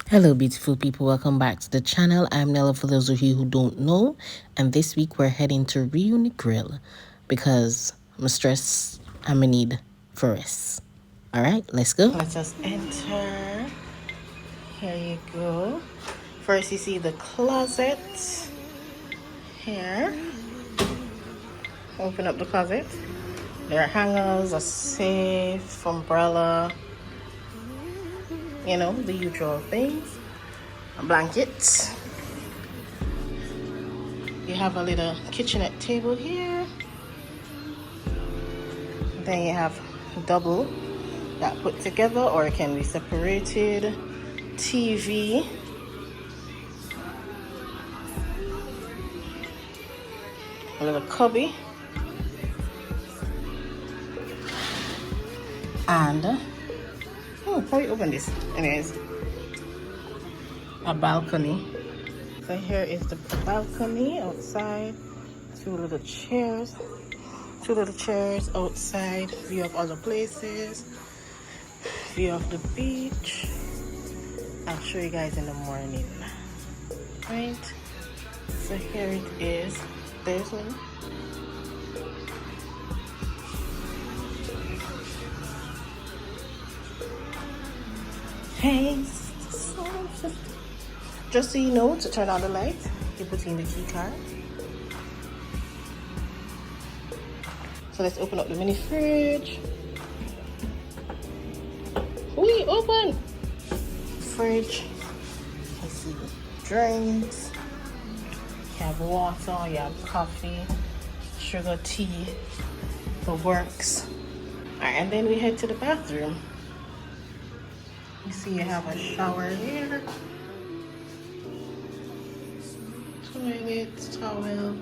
Hello beautiful people, welcome back to the channel. I'm Nella for those of you who don't know, and this week we're heading to RIU Negril because I'm stressed. I'm in need for rest. All right, let's go. Let's just enter. Here you go. First you see the closet here. Open up the closet. There are hangers, a safe, umbrella, you know, the usual things. A blanket. You have a little kitchenette table here. Then you have double that put together, or it can be separated. TV. A little cubby. And probably open this. Anyways, a balcony. So here is the balcony outside. Two little chairs outside. View of other places. View of the beach. I'll show you guys in the morning. Right? So here it is. There's one. Hey, just so you know, to turn on the light, you put in the key card. So let's open up the mini fridge. We open fridge. You see drinks. You have water. You have coffee, sugar, tea, the works. All right, and then we head to the bathroom. You see, you have a shower here. Toilet, towel,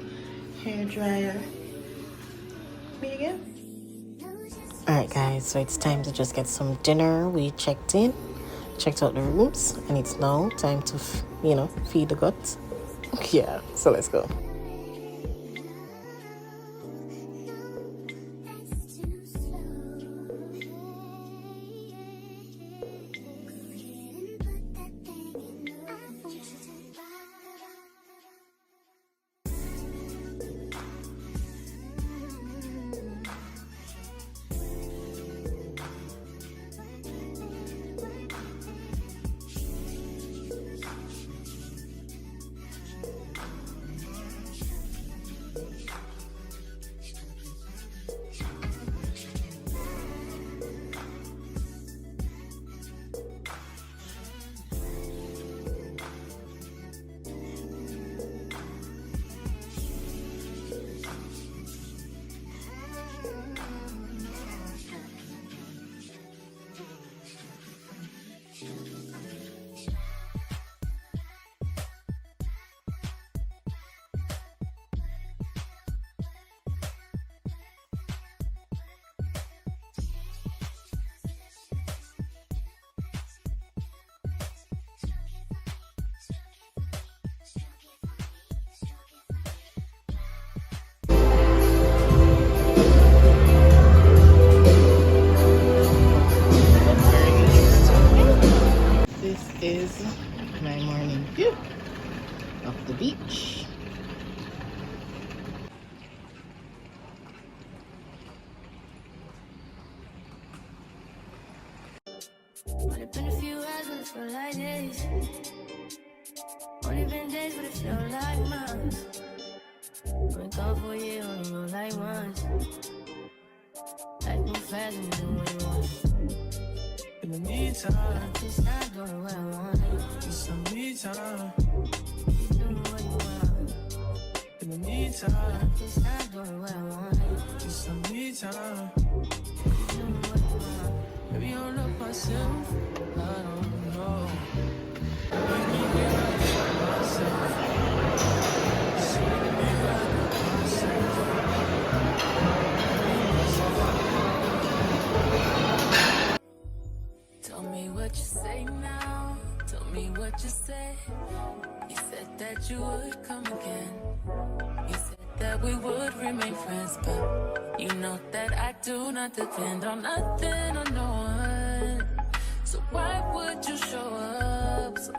hair dryer. Me again. Alright guys, so it's time to just get some dinner. We checked out the rooms, and it's now time to, feed the guts. Yeah, so let's go. Is my morning view of the beach. Only been a few hours, but it feel like days. Only been days, but it feel like months. Been gone for a year, only know like once. Life move fast and you do what you want. In the meantime, it's not going where I want it. It's some me time. You do what you want. In the meantime, it's not going where I want it. It's some me time. You do what you want. Maybe I'll love myself. I don't know. Make me realize myself. See me realize myself. Tell me what you say now. Tell me what you say. You said that you would come again. You said that we would remain friends, but you know that I do not depend on nothing or no one. So why would you show up so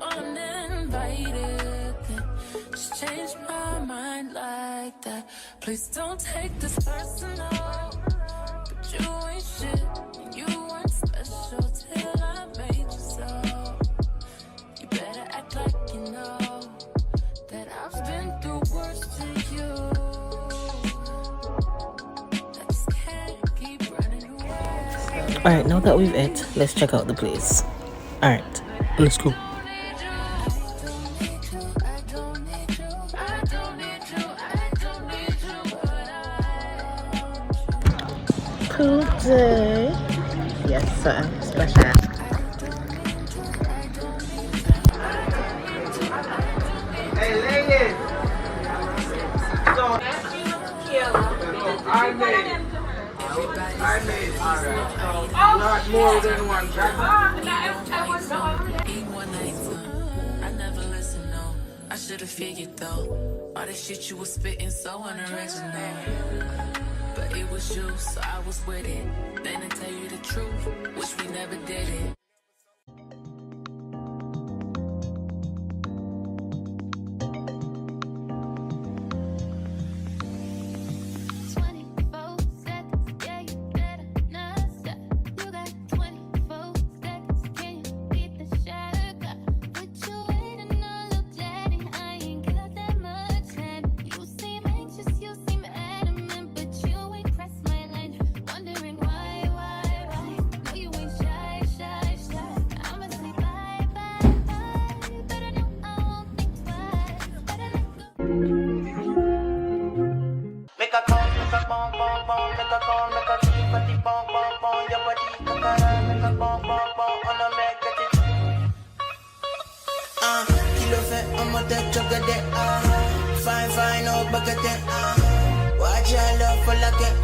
change my mind like that. Please don't take this personal. But you ain't shit, and you weren't special till I made you so. You better act like you know that I've been through worse to you. I just can't keep running away. Alright, now that we've ate, let's check out the place. Alright, let's go. Cool day. Yes, sir. Special. Hey, ladies. So, I made. Alright. Not more than one time. I never listened, no. I should have figured though. All that shit you was spitting so unoriginal. But it was you, so I was with it. Then to tell you the truth, wish we never did it. Make a call, make a bong, bong, bong, make a call, make a deep, a deep, bong, bong, bong, your body, kakara, make a bong, bong, bong, on a make a deep. Kilo fe, I'm a dead chocolate, fine, fine, oh, bucket, watch your love for like it,